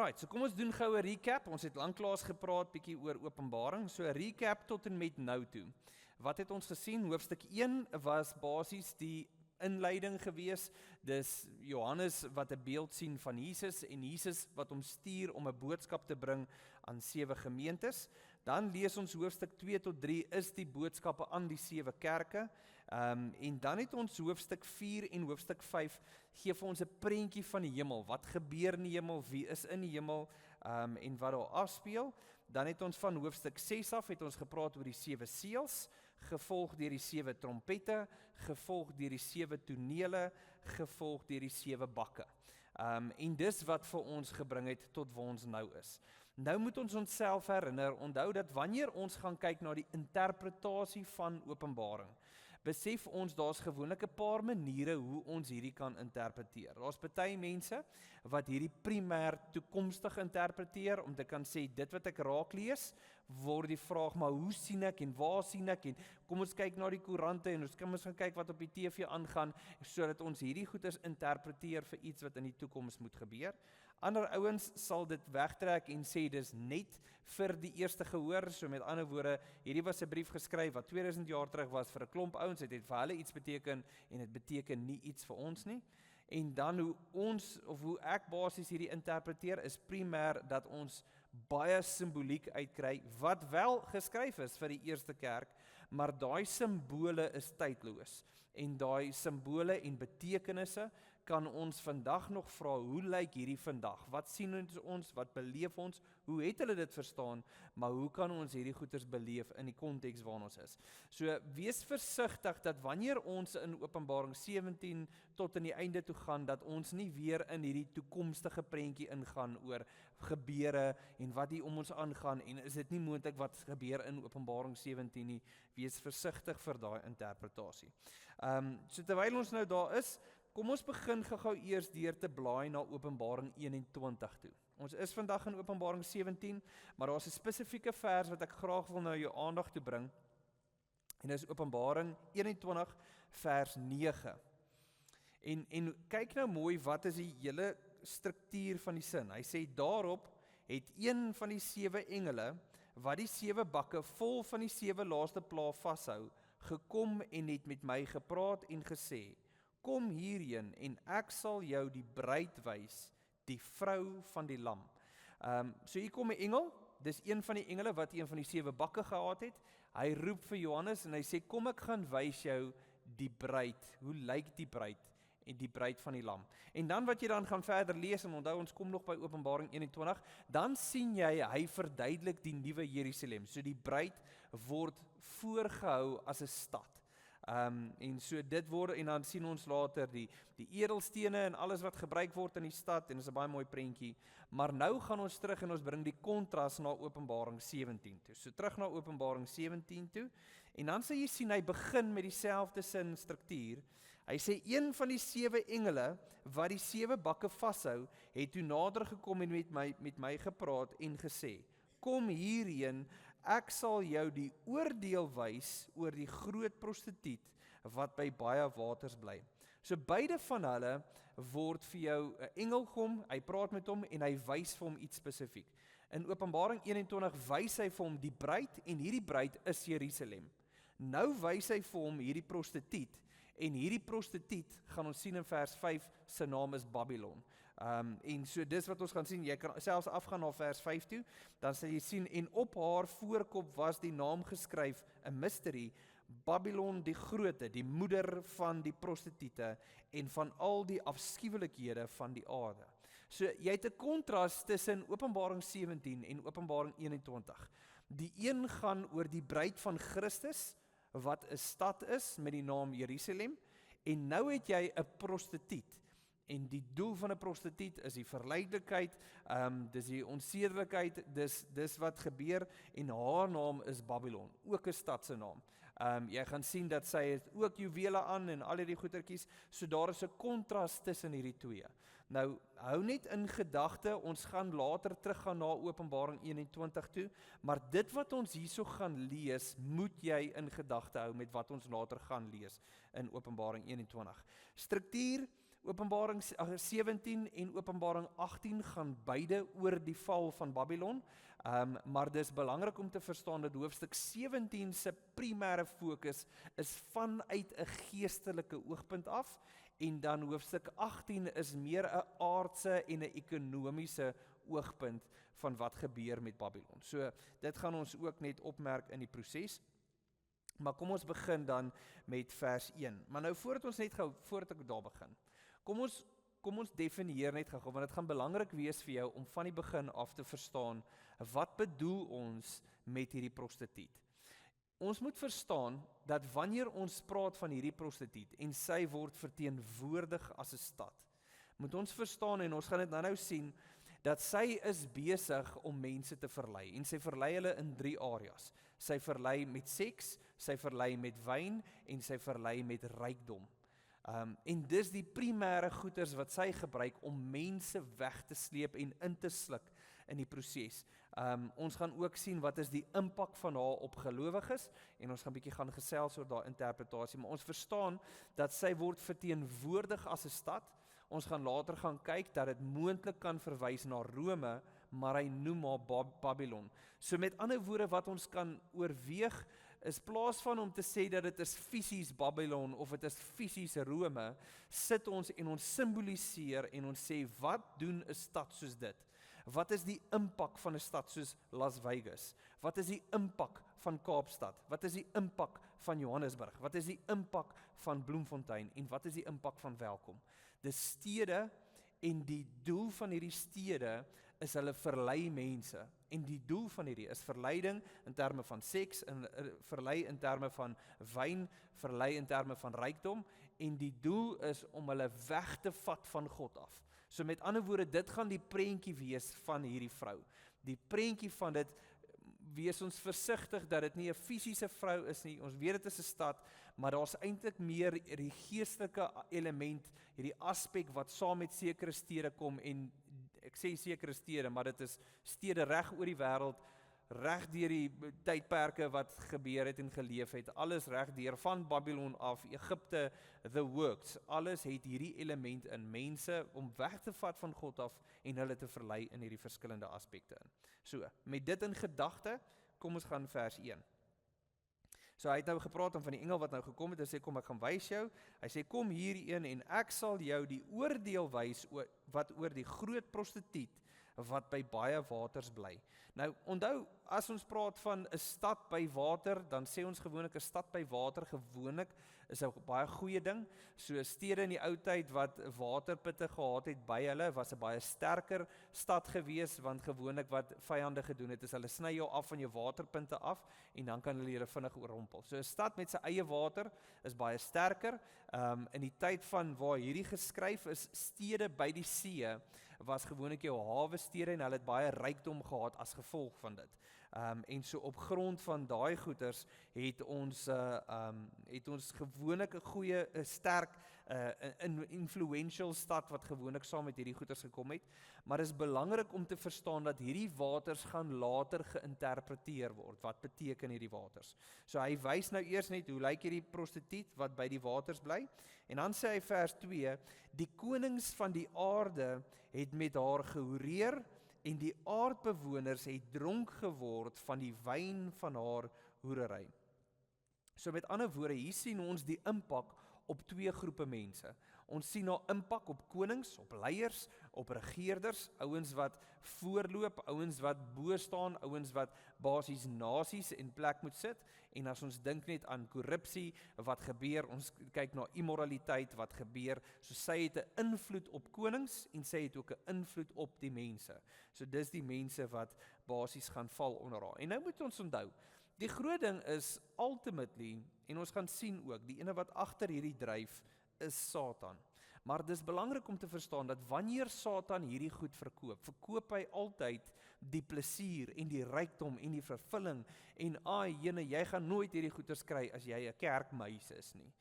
Alright, so kom ons doen gou 'n recap. Ons het lanklaas gepraat bietjie oor Openbaring. So 'n recap tot en met nou toe. Wat het ons gesien? Hoofstuk 1 was basies die inleiding gewees. Dis Johannes wat 'n beeld sien van Jesus en Jesus wat hom stuur om 'n boodskap te bring aan 7 gemeentes. Dan lees ons hoofstuk 2 tot 3 is die boodskappe aan die 7 kerke. En dan het ons hoofstuk 4 en hoofstuk 5 gee vir ons 'n prentjie van die hemel. Wat gebeur in die hemel? Wie is in die hemel? En wat daar afspeel. Dan het ons van hoofstuk 6 af het ons gepraat oor die 7 seels, gevolg deur die 7 trompette, gevolg deur die 7 tonele, gevolg deur die 7 bakke. En dis wat vir ons gebring het tot waar ons nou is. Nou moet ons onsself herinner, onthou dat wanneer ons gaan kyk na die interpretasie van Openbaring, besef ons daar's gewoonlik 'n paar maniere hoe ons hierdie kan interpreteer. Daar's party mense wat hierdie primêr toekomstig interpreteer om te kan sê dit wat ek raak lees, word die vraag maar hoe sien ek en waar sien ek en kom ons kyk na die koerante en ons gaan kyk wat op die TV aangaan sodat ons hierdie goeders interpreteer vir iets wat in die toekoms moet gebeur. Ander ouens sal dit wegtrek en sê dis net vir die eerste gehoor, so met ander woorde, hierdie was 'n brief geskryf wat 2000 jaar terug was vir 'n klomp ouens, het vir hulle iets beteken en dit beteken nie iets vir ons nie. En dan hoe ek basies hierdie interpreteer is primêr dat ons baie simboliek uitkry wat wel geskryf is vir die eerste kerk, maar daai simbole is tydloos. En daai simbole en betekenisse kan ons vandag nog vra, hoe lyk hierdie vandag? Wat sien ons, wat beleef ons, hoe het hulle dit verstaan, maar hoe kan ons hierdie goeders beleef in die konteks waarin ons is? So, wees versigtig dat wanneer ons in Openbaring 17 tot in die einde toe gaan, dat ons nie weer in hierdie toekomstige prentjie ingaan oor gebeure en wat hier om ons aangaan, en is dit nie moontlik wat gebeur in Openbaring 17 nie, wees versigtig vir daai interpretasie. So terwyl ons nou daar is, kom ons begin gou eers deur te blaai na Openbaring 21 toe. Ons is vandag in Openbaring 17, maar daar's 'n spesifieke vers wat ek graag wil na jou aandag toe bring. En dis Openbaring 21 vers 9. En kyk nou mooi wat is die hele struktuur van die sin. Hy sê daarop het een van die 7 engele wat die 7 bakke vol van die 7 laaste plae vashou, gekom en het met my gepraat en gesê: Kom hierheen en ek sal jou die bruid wys, die vrou van die lam. So hier kom 'n engel, dis een van die engele wat een van die 7 bakke gehad het. Hy roep vir Johannes en hy sê: Kom ek gaan wys jou die bruid. Hoe lyk die bruid? En die bruid van die lam. En dan wat jy dan gaan verder lees, en onthou ons kom nog by Openbaring 21, dan sien jy, hy verduidelik die nuwe Jerusalem. So die bruid word voorgehou as 'n stad. En so dit word, en dan sien ons later die edelstene en alles wat gebruik word in die stad, en dit is 'n baie mooi prentjie. Maar nou gaan ons terug en ons bring die kontras na Openbaring 17 toe. So terug na Openbaring 17 toe, en dan sal jy sien, hy begin met dieselfde sin struktuur. Hy sê, een van die 7 engele, wat die 7 bakke vashou, het toe nader gekom en met my gepraat en gesê: Kom hierheen, ek sal jou die oordeel wys oor die groot prostituut wat by baie waters bly. So beide van hulle word vir jou 'n engel kom, hy praat met hom en hy wys vir hom iets spesifiek. In Openbaring 21 wys hy vir hom die bruid, en hierdie bruid is Jerusalem. Nou wys hy vir hom hierdie prostituut, en hierdie prostituut, gaan ons sien in vers 5, sy naam is Babylon. En so dis wat ons gaan sien, jy kan selfs afgaan na vers 5 toe, dan sal jy sien, en op haar voorkop was die naam geskryf, 'n mystery, Babylon die Grote, die moeder van die prostituie en van al die afskuwelikhede van die aarde. So jy het 'n kontras tussen Openbaring 17 en Openbaring 21. Die een gaan oor die bruid van Christus, wat 'n stad is met die naam Jerusalem, en nou het jy 'n prostituut. En die doel van 'n prostituut is die verleidelikheid, dis die onsedelikheid, dis wat gebeur, en haar naam is Babylon, ook 'n stad se naam. Jy gaan sien dat sy het ook juwele aan en al hierdie goedertjies, so daar is 'n kontras tussen hierdie twee. Nou, hou net in gedagte, ons gaan later teruggaan na Openbaring 21 toe, maar dit wat ons hierso gaan lees, moet jy in gedagte hou met wat ons later gaan lees in Openbaring 21. Struktuur, Openbaring 17 en Openbaring 18 gaan beide oor die val van Babylon, maar dis belangrik om te verstaan dat hoofstuk 17 se primêre fokus is vanuit 'n geestelike oogpunt af, en dan hoofstuk 18 is meer 'n aardse en 'n ekonomiese oogpunt van wat gebeur met Babylon. So, dit gaan ons ook net opmerk in die proses. Maar kom ons begin dan met vers 1. Maar nou voordat ek daar begin, kom ons definieer net gou, want dit gaan belangrik wees vir jou om van die begin af te verstaan, wat bedoel ons met hierdie prostituut? Ons moet verstaan dat wanneer ons praat van hierdie prostituut en sy word verteenwoordig as 'n stad, moet ons verstaan, en ons gaan dit nou sien, dat sy is besig om mense te verlei, en sy verlei hulle in 3 areas. Sy verlei met seks, sy verlei met wyn, en sy verlei met rykdom. En dis die primêre goeders wat sy gebruik om mense weg te sleep en in te sluk in die proses. Ons gaan ook sien wat is die impak van haar op gelowiges, en ons gaan bietjie gaan gesels oor daai interpretasie, maar ons verstaan dat sy word verteenwoordig as 'n stad. Ons gaan later gaan kyk dat dit moontlik kan verwys na Rome, maar hy noem haar Babylon. So met ander woorde wat ons kan oorweeg, is plaas van om te sê dat dit is fisies Babylon of dit is fisies Rome, sit ons en ons simboliseer en ons sê, wat doen 'n stad soos dit? Wat is die impak van 'n stad soos Las Vegas? Wat is die impak van Kaapstad? Wat is die impak van Johannesburg? Wat is die impak van Bloemfontein? En wat is die impak van Welkom? Dis stede, en die doel van hierdie stede is hulle verlei mense. En die doel van hierdie is verleiding in terme van seks, verlei in terme van wyn, verlei in terme van rykdom, en die doel is om hulle weg te vat van God af. So met ander woorde, dit gaan die prentjie wees van hierdie vrou. Die prentjie van dit, wees ons versigtig dat dit nie 'n fisiese vrou is nie. Ons weet dit is 'n stad, maar daar's eintlik meer die geestelike element, hierdie aspek wat saam met sekere stede kom, en ek sê sekere stede, maar dit is stede reg oor die wêreld, reg deur die tydperke wat gebeur het en geleef het, alles reg deur van Babylon af, Egipte, the works, alles het hierdie element in mense om weg te vat van God af en hulle te verlei in hierdie verskillende aspekte in. So, met dit in gedagte, kom ons gaan vers 1. So hy het nou gepraat van die engel wat nou gekom het, en sê, kom ek gaan wys jou. Hy sê, kom hierheen en ek sal jou die oordeel wys wat oor die groot prostituut wat by baie waters bly. Nou, onthou, as ons praat van 'n stad by water, dan sê ons gewoonlik 'n stad by water, gewoonlik is 'n baie goeie ding. So stede in die ou tyd wat waterputte gehad het by hulle, was 'n baie sterker stad gewees, want gewoonlik wat vyande gedoen het, is hulle sny jou af van jou waterpunte af, en dan kan hulle julle vinnig oorrompel. So 'n stad met sy eie water is baie sterker. In die tyd van waar hierdie geskryf is, stede by die see, was gewoonlik jou hawe stede, en hulle het baie rykdom gehad as gevolg van dit. En so op grond van daai goeders het ons gewoonlik 'n goeie, sterk, influential stad wat gewoonlik saam met hierdie goeders gekom het. Maar dit is belangrik om te verstaan dat hierdie waters gaan later geïnterpreteer word. Wat beteken hierdie waters? So hy wys nou eers net hoe lyk hierdie prostituut wat by die waters bly, en dan sê hy vers 2, die konings van die aarde het met haar gehoreer, en die aardbewoners het dronk geword van die wyn van haar hoerery. So met ander woorde, hier sien ons die impak op 2 groepe mense. Ons sien haar impak op konings, op leiers, op regeerders, ouens wat voorloop, ouens wat bo staan, ouens wat basies nasies in plek moet sit. En as ons dink net aan korrupsie, wat gebeur, ons kyk na immoraliteit, wat gebeur, so sy het 'n invloed op konings, en sy het ook 'n invloed op die mense. So dis die mense wat basies gaan val onder haar. En nou moet ons onthou, die groot ding is ultimately, en ons gaan sien ook, die ene wat agter hierdie dryf is Satan. Maar dis belangrik om te verstaan dat wanneer Satan hierdie goed verkoop hy altyd die plesier en die rykdom en die vervulling, en jene, jy gaan nooit hierdie goeders kry as jy 'n kerkmuis is nie.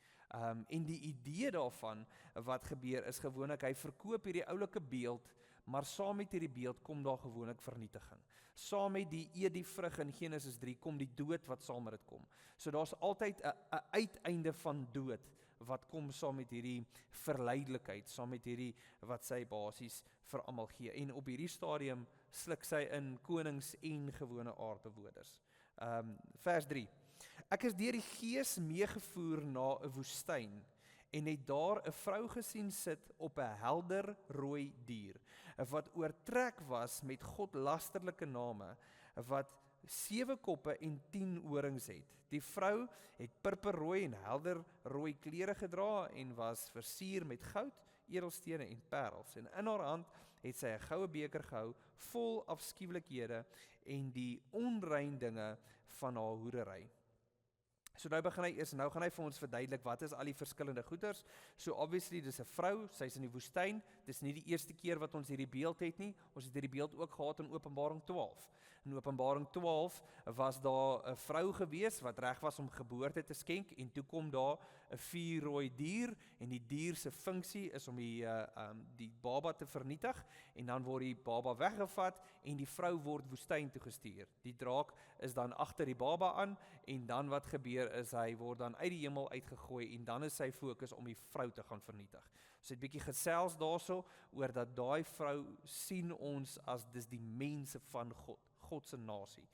En die idee daarvan wat gebeur is gewoonlik, hy verkoop hierdie oulike beeld, maar saam met hierdie beeld kom daar gewoonlik vernietiging. Saam met die eet die vrug in Genesis 3 kom die dood wat saam met dit kom. So daar's altyd 'n uiteinde van dood wat kom saam met hierdie verleidelikheid, saam met hierdie wat sy basies vir almal gee. En op hierdie stadium sluk sy in konings en gewone aardbewoners. Vers 3. Ek is deur die Gees meegevoer na 'n woestyn en het daar 'n vrou gesien sit op 'n helder rooi dier, wat oortrek was met godlasterlike name, wat 7 koppe en 10 horings het. Die vrou het purperrooi en helder rooi klere gedra en was versier met goud, edelstene en parels. En in haar hand het sy 'n goue beker gehou vol afskuwelikhede en die onrein dinge van haar hoerery. So nou gaan hy vir ons verduidelik wat is al die verskillende goeders. So obviously dis 'n vrou, sy's in die woestyn. Dis nie die eerste keer wat ons hierdie beeld het nie. Ons het hierdie beeld ook gehad in Openbaring 12. In Openbaring 12 was daar 'n vrou gewees wat reg was om geboorte te skenk en toe kom daar 'n vuurrooi dier en die dier se funksie is om die baba te vernietig en dan word die baba weggevat en die vrou word woestyn toe gestuur. Die draak is dan agter die baba aan en dan wat gebeur is hy word dan uit die hemel uitgegooi en dan is sy fokus om die vrou te gaan vernietig. Ons het bietjie gesels daarso oor dat daai vrou sien ons as dis die mense van God se nasie,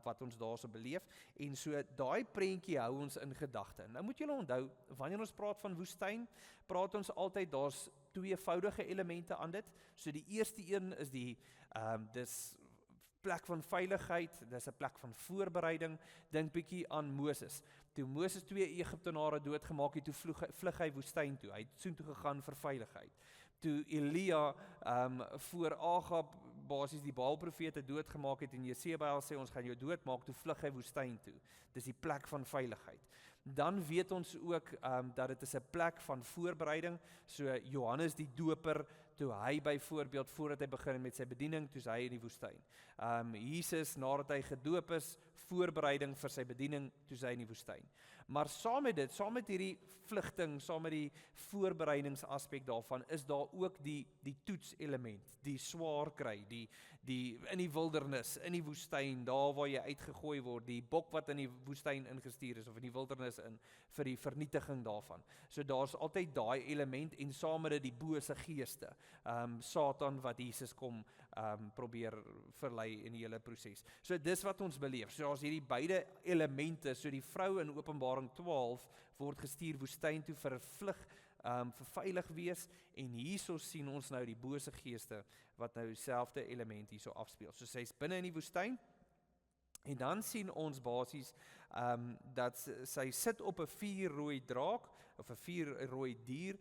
wat ons daarso beleef, en so daai prentjie hou ons in gedagte. Nou moet julle onthou, wanneer ons praat van woestyn, praat ons altyd, daar's tweevoudige elemente aan dit. So die eerste een is dis plek van veiligheid, dis 'n plek van voorbereiding. Dink bietjie aan Moses. Toe Moses 2 Egiptenare doodgemaak het, toe vlug hy woestyn toe. Hy het soontoe gegaan vir veiligheid. Toe Elia voor Agab basies die Baal-profete doodgemaak het en Jesebel sê ons gaan jou doodmaak, toe vlug hy woestyn toe. Dis die plek van veiligheid. Dan weet ons ook dat dit is 'n plek van voorbereiding. So Johannes die Doper, toe hy byvoorbeeld voordat hy begin met sy bediening, toe hy in die woestyn. Jesus nadat hy gedoop is, voorbereiding vir sy bediening, toe hy in die woestyn. Maar saam met dit, saam met hierdie vlugting, saam met die voorbereidingsaspek daarvan, is daar ook die toetselement, die swaar kry, die in die wildernis, in die woestyn, daar waar jy uitgegooi word, die bok wat in die woestyn ingestuur is, of in die wildernis vir die vernietiging daarvan. So daar's altyd daai element, en saam met dit die bose geeste, Satan wat Jesus kom probeer verlei in die hele proses. So dis wat ons beleef. So as hierdie beide elemente, so die vrou in Openbaring 12 word gestuur woestyn toe vir 'n vlug, vir veilig wees, en hierso sien ons nou die bose geeste wat nou dieselfde element hierso afspeel. So sy's binne in die woestyn, en dan sien ons basies dat sy sit op 'n vuurrooi draak, of 'n vuurrooi dier,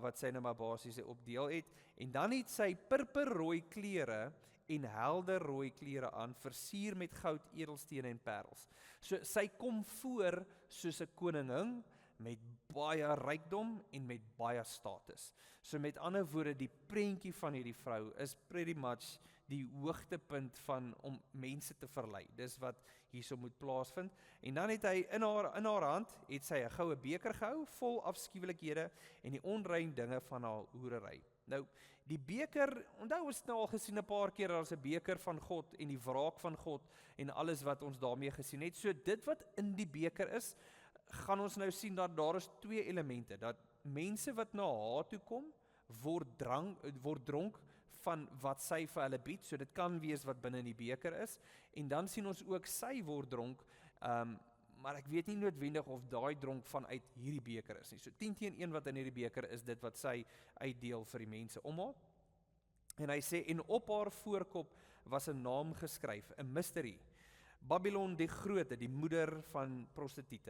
wat sy nou maar basies op deel het, en dan het sy purperrooi klere en helder rooi klere aan, versier met goud, edelstene en parels. So sy kom voor soos 'n koningin, met baie rykdom en met baie status. So met ander woorde, die prentjie van hierdie vrou is pretty much die hoogtepunt van om mense te verlei. Dis wat hierso moet plaasvind. En dan het hy in haar hand, het sy 'n goue beker gehou, vol afskuwelikhede en die onrein dinge van haar hoerery. Nou, die beker, onthou ons het nou al gesien 'n paar keer, as 'n beker van God en die wraak van God en alles wat ons daarmee gesien het. So dit wat in die beker is, gaan ons nou sien dat daar is twee elemente, dat mense wat na haar toe kom, word dronk van wat sy vir hulle bied, so dit kan wees wat binne in die beker is, en dan sien ons ook sy word dronk, maar ek weet nie noodwendig of daai dronk vanuit hierdie beker is nie. So 10-1 wat in hierdie beker is, dit wat sy uitdeel vir die mense om haar. En hy sê, en op haar voorkop was 'n naam geskryf, 'n mystery, Babylon die Grote, die moeder van prostituie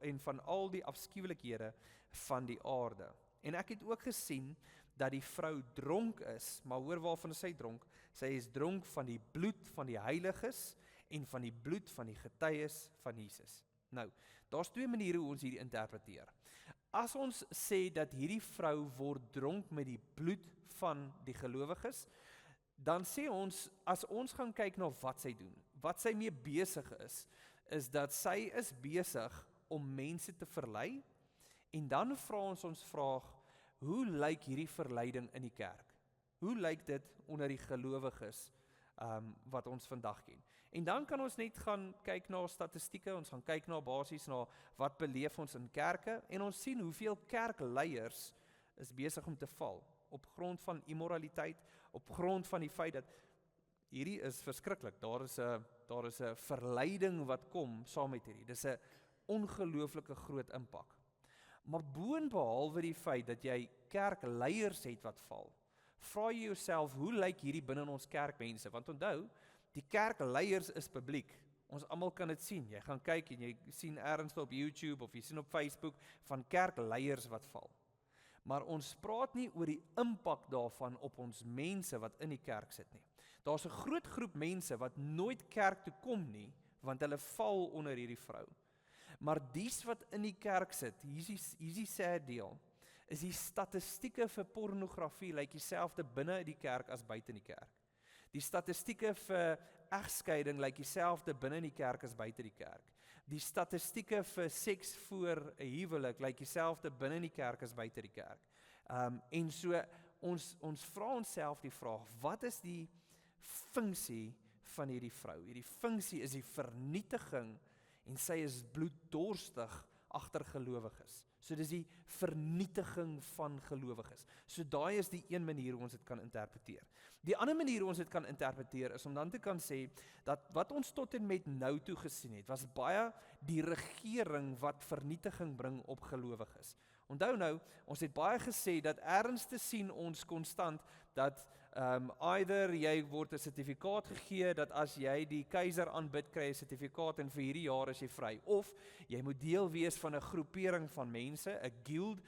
en van al die afskuwelikhede van die aarde. En ek het ook gesien dat die vrou dronk is, maar hoor waarvan sy dronk? Sy is dronk van die bloed van die heiliges en van die bloed van die getuies van Jesus. Nou, daar's twee maniere hoe ons hierdie interpreteer. As ons sê dat hierdie vrou word dronk met die bloed van die gelowiges, dan sê ons, as ons gaan kyk na wat sy doen, wat sy mee besig is dat sy is besig om mense te verlei, en dan vra ons vraag, hoe lyk hierdie verleiding in die kerk? Hoe lyk dit onder die gelowiges wat ons vandag ken. En dan kan ons net gaan kyk na statistieke, ons gaan kyk na basies na wat beleef ons in kerke, en ons sien hoeveel kerkleiers is besig om te val, op grond van immoraliteit, op grond van die feit dat, hierdie is verskriklik, daar is 'n verleiding wat kom saam met hierdie, dis 'n ongelooflike groot impak. Maar boonbehalwe die feit dat jy kerkleiers het wat val, vra jy jouself, hoe lyk hierdie binne in ons kerkmense? Want onthou, die kerkleiers is publiek. Ons almal kan dit sien. Jy gaan kyk en jy sien ergens op YouTube of jy sien op Facebook van kerkleiers wat val. Maar ons praat nie oor die impak daarvan op ons mense wat in die kerk sit nie. Daar's 'n groot groep mense wat nooit kerk toe kom nie, want hulle val onder hierdie vrou. Maar dies wat in die kerk sit, hier is die sad deel, is die statistieke vir pornografie lyk dieselfde binne die kerk as buite in die kerk. Die statistieke vir egskeiding lyk dieselfde binne in die kerk as buite die kerk. Die statistieke vir seks voor 'n huwelik lyk dieselfde binne in die kerk as buite die kerk. En so ons vra onsself die vraag, wat is die funksie van hierdie vrou? Hierdie funksie is die vernietiging, en sy is bloeddorstig agter gelowiges. So dis die vernietiging van gelowiges. So daai is die een manier hoe ons dit kan interpreteer. Die ander manier hoe ons dit kan interpreteer is om dan te kan sê dat wat ons tot en met nou toe gesien het, was baie die regering wat vernietiging bring op gelowiges. Onthou nou, ons het baie gesê dat ergens te sien ons konstant dat either jy word 'n sertifikaat gegee dat as jy die keiser aanbid kry 'n sertifikaat en vir hierdie jaar is jy vry, of jy moet deel wees van 'n groepering van mense, 'n guild,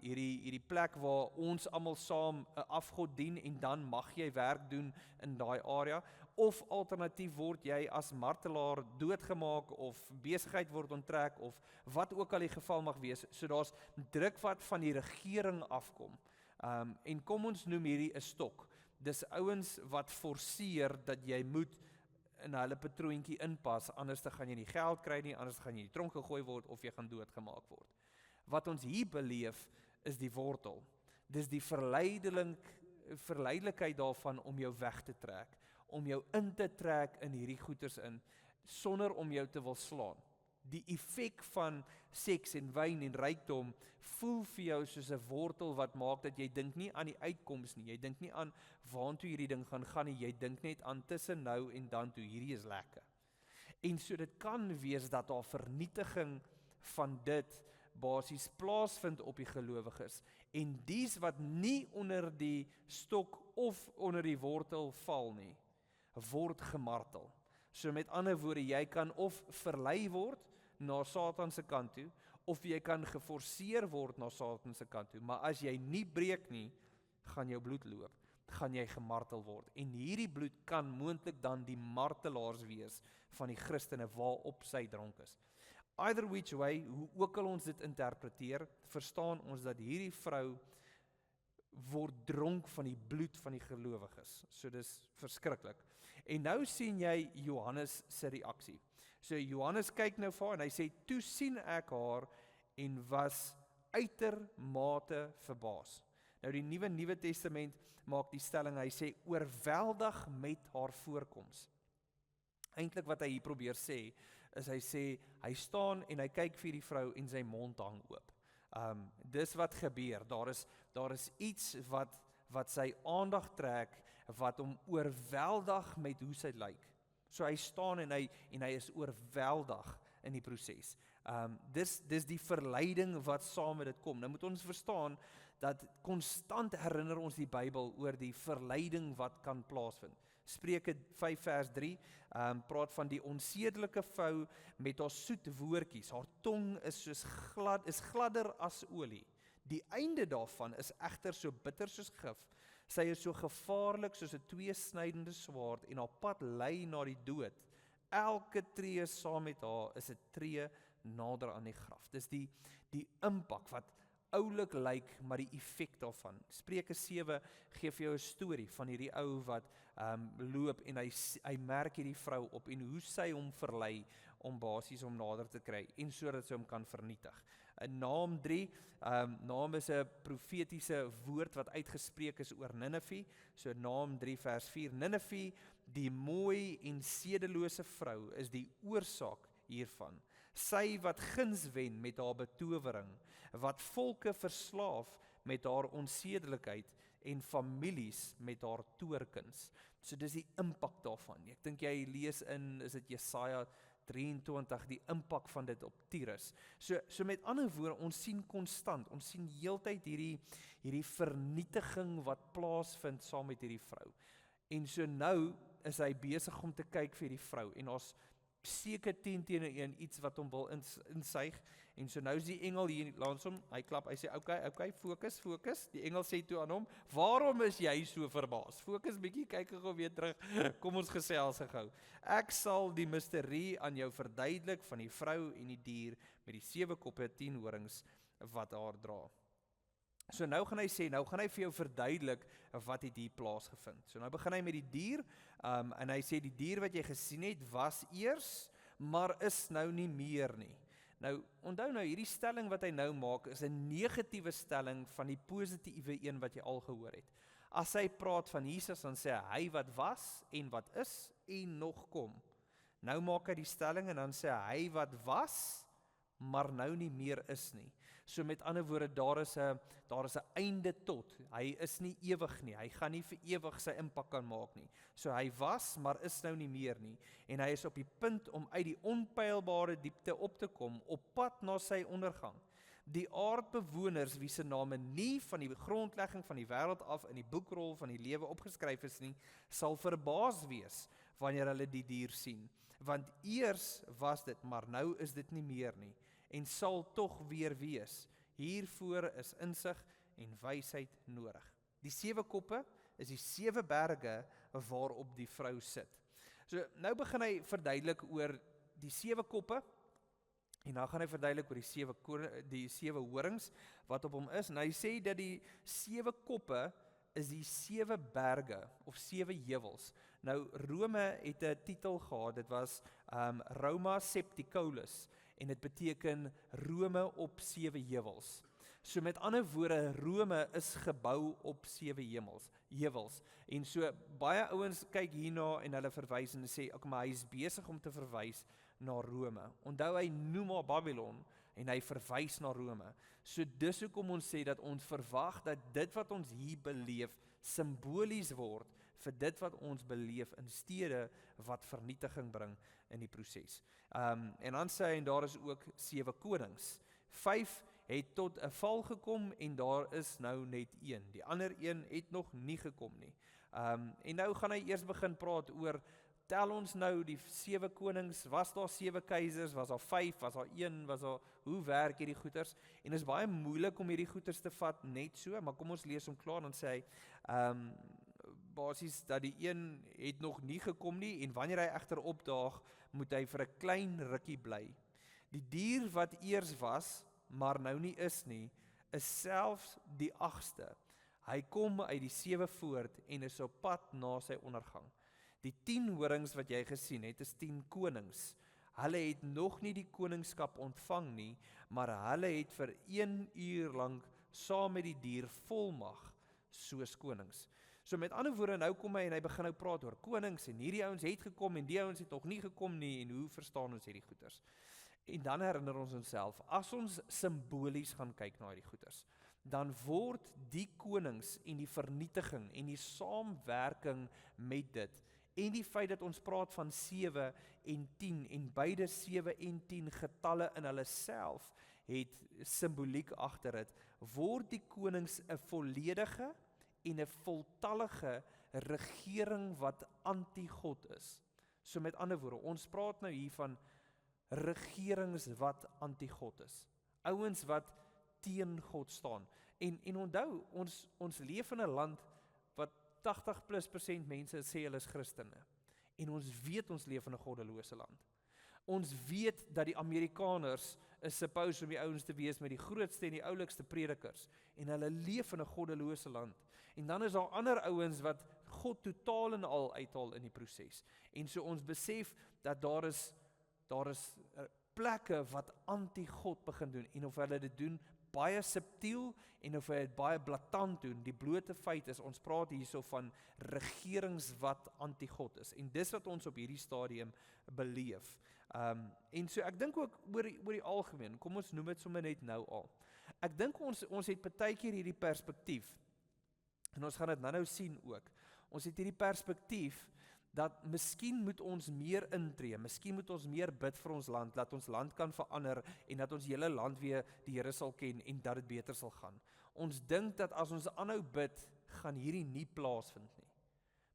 hierdie plek waar ons almal saam 'n afgod dien en dan mag jy werk doen in daai area, of alternatief word jy as martelaar doodgemaak of besigheid word onttrek of wat ook al die geval mag wees. So daar's druk wat van die regering afkom. En kom ons noem hierdie 'n stok. Dis ouens wat forceer dat jy moet in hulle patroontjie inpas, anders dan gaan jy nie geld kry nie, anders gaan jy in die tronk gegooi word of jy gaan doodgemaak word. Wat ons hier beleef is die wortel. Dis die verleidelikheid daarvan om jou weg te trek, om jou in te trek in hierdie goeters in, sonder om jou te wil slaan. Die effek van seks en wyn en rykdom voel vir jou soos 'n wortel wat maak dat jy dink nie aan die uitkoms nie, jy dink nie aan waantoe hierdie ding gaan nie, jy dink net aan tussen nou en dan toe, hierdie is lekker. En so dit kan wees dat daar vernietiging van dit basies plaasvind op die gelowiges, en dies wat nie onder die stok of onder die wortel val nie, word gemartel. So met ander woorde, jy kan of verlei word na Satan se kant toe, of jy kan geforseer word na Satan se kant toe, maar as jy nie breek nie, gaan jou bloed loop, gaan jy gemartel word, en hierdie bloed kan moontlik dan die martelaars wees van die Christene waarop sy dronk is. Either which way, hoe ook al ons dit interpreteer, verstaan ons dat hierdie vrou word dronk van die bloed van die gelowiges. So dis verskriklik. En nou sien jy Johannes se reaksie. So Johannes kyk nou vir haar en hy sê, toe sien ek haar en was uitermate verbaas. Nou die Nuwe Testament maak die stelling, hy sê oorweldig met haar voorkoms. Eintlik wat hy hier probeer sê, is hy sê, hy staan en hy kyk vir die vrou en sy mond hang oop. Dis wat gebeur, daar is iets wat sy aandag trek, wat hom oorweldig met hoe sy lyk. So hy staan en hy is oorweldig in die proses. Dis die verleiding wat saam met dit kom. Nou moet ons verstaan, dat konstant herinner ons die Bybel oor die verleiding wat kan plaasvind. Spreuke 5 vers 3 praat van die onsedelike vrou met haar soet woordjies. Haar tong is gladder as olie. Die einde daarvan is egter so bitter soos gif. Sy is so gevaarlik soos 'n tweesnydende swaard en haar pad lei na die dood. Elke tree saam met haar is 'n tree nader aan die graf. Dis die impak wat oulik lyk, maar die effek daarvan. Spreuke 7 gee vir jou 'n storie van hierdie ou wat loop en hy merk hierdie vrou op en hoe sy hom verlei om basies om nader te kry en sodat sy hom kan vernietig. Naam 3, naam is 'n profetiese woord wat uitgespreek is oor Ninive. So Naam 3 vers 4, Ninive, Die mooi en sedelose vrou is die oorsaak hiervan. Sy wat guns wen met haar betowering, wat volke verslaaf met haar onsedelikheid en families met haar toorkuns. So dis die impak daarvan. Ek dink jy lees is dit Jesaja 23, die impak van dit op Tyrus. So met ander woorde, ons sien konstant, ons sien heeltyd hierdie vernietiging wat plaasvind saam met hierdie vrou. En so nou is hy besig om te kyk vir die vrou, en ons seker 10 teenoor 1 iets wat hom wil insuig, en so nou is die engel hier langs hom, hy klap, hy sê, okay, fokus, die engel sê toe aan hom, waarom is jy so verbaas? Fokus bietjie, kyk gou weer terug, kom ons gesels gou. Ek sal die misterie aan jou verduidelik van die vrou en die dier, met die 7 koppe 10 horings wat haar dra. So nou gaan hy sê, nou gaan hy vir jou verduidelik wat het hier plaasgevind. So nou begin hy met die dier, en hy sê die dier wat jy gesien het was eers, maar is nou nie meer nie. Nou, onthou nou, hierdie stelling wat hy nou maak is 'n negatiewe stelling van die positiewe een wat jy al gehoor het. As hy praat van Jesus, dan sê hy wat was en wat is en nog kom. Nou maak hy die stelling en dan sê hy wat was, maar nou nie meer is nie. So met ander woorde, daar is 'n einde tot. Hy is nie ewig nie. Hy gaan nie vir ewig sy impak kan maak nie. So hy was, maar is nou nie meer nie. En hy is op die punt om uit die onpylbare diepte op te kom, op pad na sy ondergang. Die aardbewoners wie se name nie van die grondlegging van die wêreld af in die boekrol van die lewe opgeskryf is nie, sal verbaas wees wanneer hulle die dier sien. Want eers was dit, maar nou is dit nie meer nie. En sal tog weer wees. Hiervoor is insig en wysheid nodig. Die 7 koppe is die 7 berge waarop die vrou sit. So nou begin hy verduidelik oor die 7 koppe, en dan gaan hy verduidelik oor die 7 horings wat op hom is, en hy sê dat die 7 koppe is die 7 berge, of 7 heuwels. Nou, Rome het 'n titel gehad, dit was Roma Septicolus, en dit beteken Rome op 7 heuwels. So met ander woorde, Rome is gebou op 7 heuwels. En so baie ouens kyk hierna en hulle verwys en sê, ok, maar hy is besig om te verwys na Rome. Onthou, hy noem maar Babylon en hy verwys na Rome. So dis hoekom ons sê dat ons verwag dat dit wat ons hier beleef simbolies word vir dit wat ons beleef in stede wat vernietiging bring in die proses. En dan sê hy, en daar is ook 7 konings. 5 het tot 'n val gekom en daar is nou net 1. Die ander een het nog nie gekom nie. En nou gaan hy eers begin praat oor, tel ons nou die 7 konings, was daar 7 keisers, was daar 5, was daar 1, hoe werk hierdie goeters? En is baie moeilik om hierdie goeters te vat net so, maar kom ons lees hom klaar, dan sê hy, basies dat die een het nog nie gekom nie, en wanneer hy egter opdaag, moet hy vir 'n klein rukkie bly. Die dier wat eers was, maar nou nie is nie, is selfs die 8ste. Hy kom uit die 7 voort en is op pad na sy ondergang. Die 10 horings wat jy gesien het, is 10 konings. Hulle het nog nie die koningskap ontvang nie, maar hulle het vir 1 uur lank saam met die dier volmag, soos konings. So met ander woorde, nou kom hy en hy begin nou praat oor konings, en hierdie ouens het gekom, en die ouens het nog nie gekom nie, en hoe verstaan ons hierdie goeters? En dan herinner ons onsself, as ons simbolies gaan kyk na hierdie goeters, dan word die konings en die vernietiging en die saamwerking met dit, en die feit dat ons praat van 7 en 10, en beide 7 en 10 getalle in hulle self, het simboliek agter dit, word die konings 'n volledige en 'n voltallige regering wat anti-God is. So met ander woorde, ons praat nou hier van regerings wat anti-God is. Ouens wat teen God staan. En onthou, ons leef in 'n land wat 80+ % mense sê hulle is Christene. En ons weet ons leef in 'n goddelose land. Ons weet dat die Amerikaners is supposed om die ouens te wees met die grootste en die oulikste predikers. En hulle leef in 'n goddelose land. En dan is daar ander ouens wat God totaal en al uithaal in die proses. En so ons besef dat daar is plekke wat anti-God begin doen, en of hulle dit doen baie subtiel en of hy dit baie blaatant doen. Die blote feit is, ons praat hierso van regerings wat anti-God is. En dis wat ons op hierdie stadium beleef. En so ek dink ook oor die algemeen, kom ons noem dit sommer net nou al. Ek dink ons het partykeer hierdie perspektief, en ons gaan dit nou sien ook, ons het hierdie perspektief, dat miskien moet ons meer intree, miskien moet ons meer bid vir ons land, dat ons land kan verander, en dat ons hele land weer die Here sal ken, en dat dit beter sal gaan. Ons dink dat as ons aanhou bid, gaan hierdie nie plaasvind nie.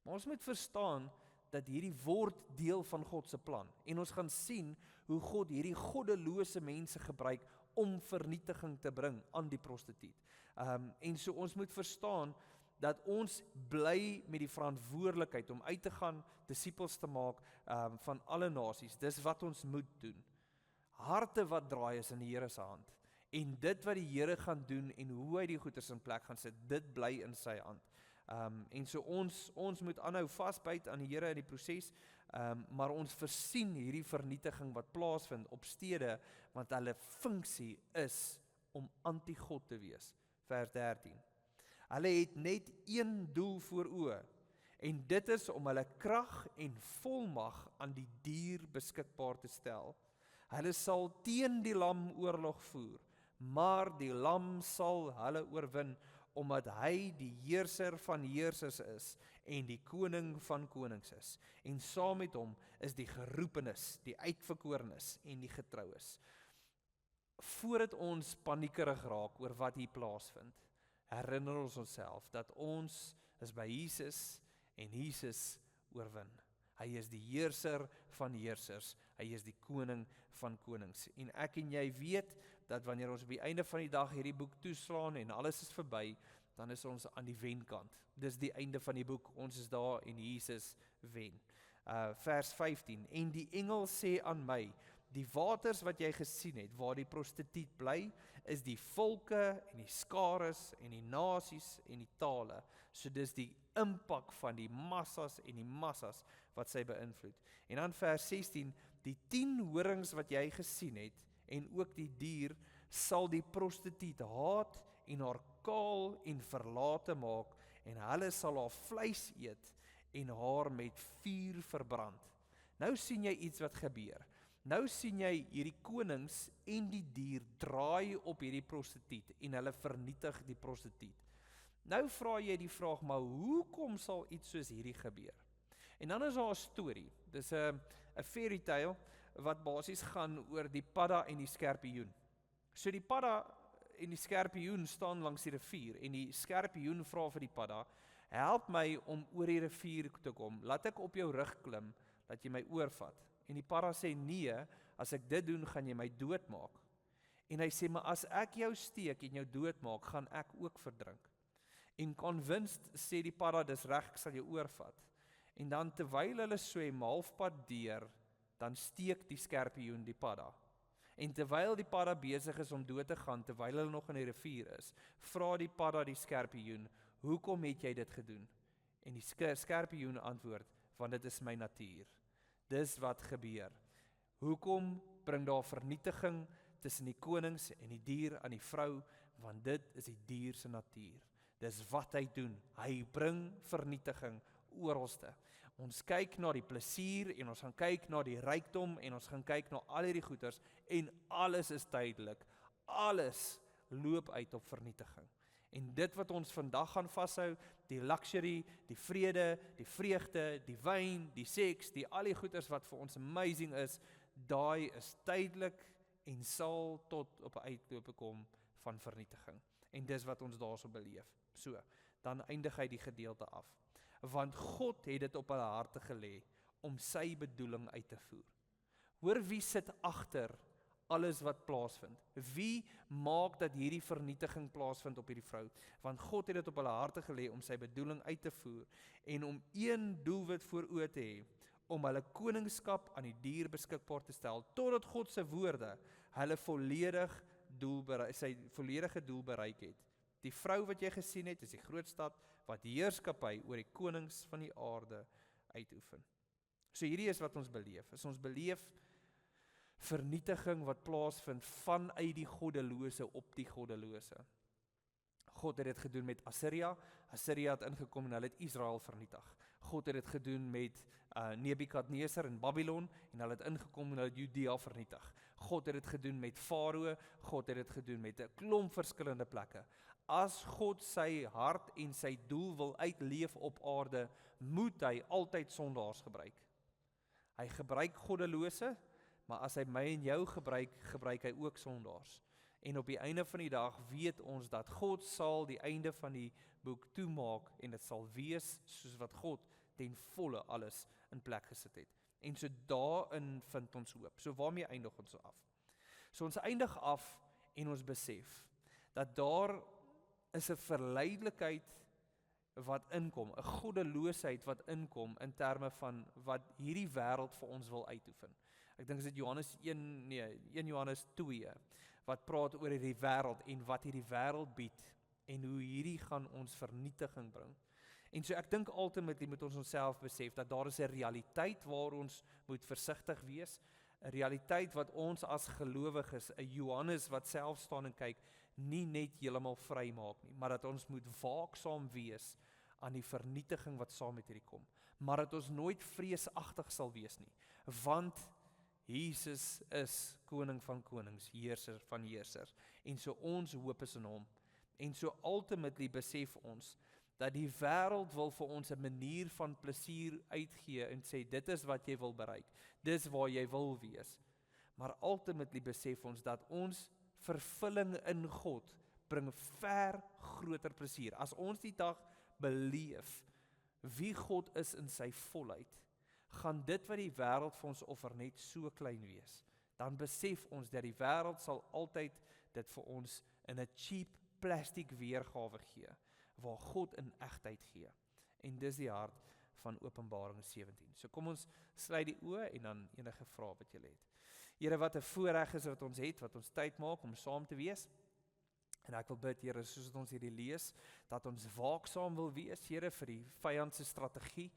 Maar ons moet verstaan, dat hierdie word deel van God se plan, en ons gaan sien, hoe God hierdie goddelose mense gebruik, om vernietiging te bring aan die prostituut. En so ons moet verstaan, dat ons bly met die verantwoordelikheid om uit te gaan, disippels te maak van alle nasies. Dis wat ons moet doen. Harte wat draai is in die Here se hand. En dit wat die Here gaan doen en hoe hy die goeders in plek gaan sit, dit bly in sy hand. En so ons moet aanhou vasbyt aan die Here in die proses, maar ons versien hierdie vernietiging wat plaasvind op stede, want hulle funksie is om anti-God te wees. Vers 13. Hulle het net een doel voor oë, en dit is om hulle krag en volmag aan die dier beskikbaar te stel. Hulle sal teen die lam oorlog voer, maar die lam sal hulle oorwin, omdat hy die heerser van heersers is, en die koning van konings is. En saam met hom is die geroepenis, die uitverkorenes en die getroues. Voordat ons paniekerig raak oor wat hier plaasvind, herinner ons onsself dat ons is by Jesus en Jesus oorwin. Hy is die heerser van heersers, hy is die koning van konings. En ek en jy weet dat wanneer ons op die einde van die dag hierdie boek toeslaan en alles is verby, dan is ons aan die wenkant. Dis die einde van die boek, ons is daar en Jesus wen. Vers 15, en die engel sê aan my, die waters wat jy gesien het, waar die prostituut bly, is die volke en die skares en die nasies en die tale. So dis die impak van die massas en die massas wat sy beïnvloed. En dan vers 16, die 10 horings wat jy gesien het, en ook die dier, sal die prostituut haat en haar kaal en verlate maak, en hulle sal haar vleis eet en haar met vuur verbrand. Nou sien jy iets wat gebeur. Nou sien jy hierdie konings en die dier draai op hierdie prostituut en hulle vernietig die prostituut. Nou vra jy die vraag, maar hoekom sal iets soos hierdie gebeur? En dan is daar 'n storie. Dis 'n fairy tale wat basies gaan oor die padda en die skorpioen. So die padda en die skorpioen staan langs die rivier en die skorpioen vra vir die padda, help my om oor die rivier te kom. Laat ek op jou rug klim, dat jy my oorvat. En die padda sê, nee, as ek dit doen, gaan jy my doodmaak. En hy sê, maar as ek jou steek en jou doodmaak, gaan ek ook verdrink. En convinced sê die padda, dis reg, ek sal jou oorvat. En dan terwyl hulle swem halfpad deur, dan steek die skorpioen die padda. En terwyl die padda besig is om dood te gaan, terwyl hulle nog in die rivier is, vra die padda die skorpioen, hoekom het jy dit gedoen? En die skorpioen antwoord, want dit is my natuur. Dis wat gebeur. Hoekom bring daar vernietiging tussen die konings en die dier aan die vrou? Want dit is die dier se natuur. Dis wat hy doen. Hy bring vernietiging oralste. Ons kyk na die plesier en ons gaan kyk na die rykdom en ons gaan kyk na al hierdie goeders en alles is tydelik. Alles loop uit op vernietiging. En dit wat ons vandag gaan vashou, die luxury, die vrede, die vreugde, die wyn, die seks, die al die goeders wat vir ons amazing is, daai is tydelik en sal tot op 'n uitloop kom van vernietiging. En dis wat ons daarso beleef. So, dan eindig hy die gedeelte af. Want God het dit op hulle harte gelê om sy bedoeling uit te voer. Hoor wie sit agter alles wat plaasvind? Wie maak dat hierdie vernietiging plaasvind op hierdie vrou? Want God het dit op hulle harte gelê om sy bedoeling uit te voer en om een doelwit voor oë te hê, om hulle koningskap aan die dier beskikbaar te stel, totdat God se woorde hulle sy volledige doel bereik het. Die vrou wat jy gesien het, is die groot stad wat heerskappy oor die konings van die aarde uitoefen. So hierdie is wat ons beleef. Ons beleef vernietiging wat plaasvind vanuit die goddelose op die goddelose. God het dit gedoen met Assyria. Assyria het ingekom en hulle het Israel vernietig. God het dit gedoen met Nebukadneser in Babylon en hulle het ingekom en hulle het Judea vernietig. God het dit gedoen met Farao, God het dit gedoen met 'n klomp verskillende plekke. As God sy hart en sy doel wil uitleef op aarde, moet hy altyd sondaars gebruik. Hy gebruik goddelose, maar as hy my en jou gebruik, gebruik hy ook sondaars. En op die einde van die dag weet ons dat God sal die einde van die boek toemaak en dit sal wees soos wat God ten volle alles in plek gesit het. En so daarin vind ons hoop. So waarmee eindig ons af? So ons eindig af en ons besef dat daar is 'n verleidelikheid wat inkom, 'n goddeloosheid wat inkom in terme van wat hierdie wêreld vir ons wil uitoefen. Ek dink dit is Johannes 1 Johannes 2 wat praat oor hierdie wêreld en wat hierdie wêreld bied en hoe hierdie gaan ons vernietiging bring. En so ek dink ultimately moet ons onsself besef dat daar is 'n realiteit waar ons moet versigtig wees, 'n realiteit wat ons as gelowiges, 'n Johannes wat self staan en kyk, nie net heeltemal vry maak nie, maar dat ons moet waaksaam wees aan die vernietiging wat saam met hierdie kom. Maar dat ons nooit vreesagtig sal wees nie, want Jesus is koning van konings, heerser van heersers, en so ons hoop is in hom. En so ultimately besef ons dat die wêreld wil vir ons 'n manier van plesier uitgee en sê dit is wat jy wil bereik, dis waar jy wil wees. Maar ultimately besef ons dat ons vervulling in God bring ver groter plesier. As ons die dag beleef wie God is in sy volheid, gaan dit wat die wêreld vir ons offer net so klein wees. Dan besef ons dat die wêreld sal altyd dit vir ons in 'n cheap plastiek weergawe gee, waar God in egtheid gee. En dis die hart van Openbaring 17. So kom ons sluit die oë en dan enige vrae wat jy het. Here, wat 'n voorreg is wat ons het, wat ons tyd maak om saam te wees. En ek wil bid, Here, soos ons hierdie lees, dat ons waaksaam wil wees, Here, vir die vyand se strategie,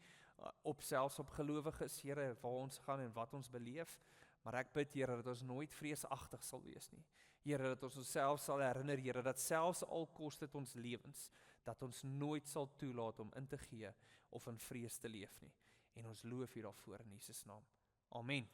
op selfs op gelowiges, Here, waar ons gaan en wat ons beleef. Maar ek bid, Here, dat ons nooit vreesagtig sal wees nie. Here, dat ons onsself sal herinner, Here, dat selfs al kos dit ons lewens, dat ons nooit sal toelaat om in te gee of in vrees te leef nie. En ons loof U daarvoor in Jesus naam. Amen.